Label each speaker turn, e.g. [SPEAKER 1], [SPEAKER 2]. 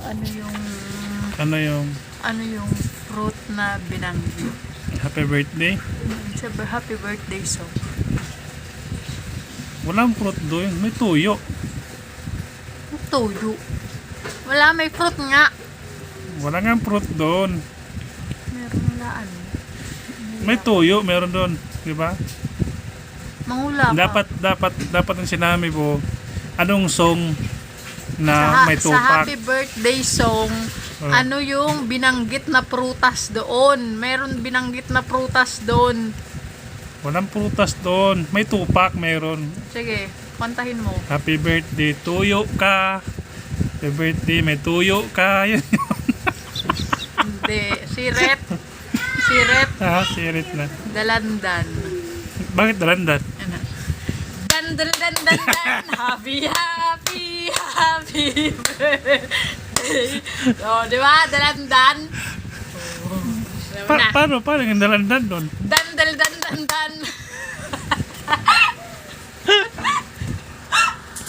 [SPEAKER 1] Ano yung
[SPEAKER 2] Ano yung
[SPEAKER 1] ano yung fruit na binanggit?
[SPEAKER 2] happy birthday?
[SPEAKER 1] Sabi, happy birthday song.
[SPEAKER 2] Walang fruit doon. May tuyo.
[SPEAKER 1] Tuyo. Wala, may fruit nga.
[SPEAKER 2] Wala nga fruit doon.
[SPEAKER 1] Meron na ano.
[SPEAKER 2] May tuyo. Meron doon. Di ba?
[SPEAKER 1] Mangula ka.
[SPEAKER 2] Dapat ang sinabi mo, anong song na may
[SPEAKER 1] Sa
[SPEAKER 2] tupak?
[SPEAKER 1] happy birthday song,
[SPEAKER 2] Oh.
[SPEAKER 1] ano yung binanggit na prutas doon? Meron binanggit na prutas doon.
[SPEAKER 2] Walang prutas doon. May tupak. Meron.
[SPEAKER 1] Sige, kantahin mo.
[SPEAKER 2] Happy birthday, tuyo ka. Happy birthday, may tuyo ka. Yun.
[SPEAKER 1] Hindi. Siret. Siret.
[SPEAKER 2] Sirit na.
[SPEAKER 1] Dalandan.
[SPEAKER 2] Bakit dalandan?
[SPEAKER 1] Ano? Dan dan dan dan dan. Happy happy happy birthday. Oh, di ba? Dalandan. Oh. Alam mo na.
[SPEAKER 2] Paano yung dalandan doon?
[SPEAKER 1] Dan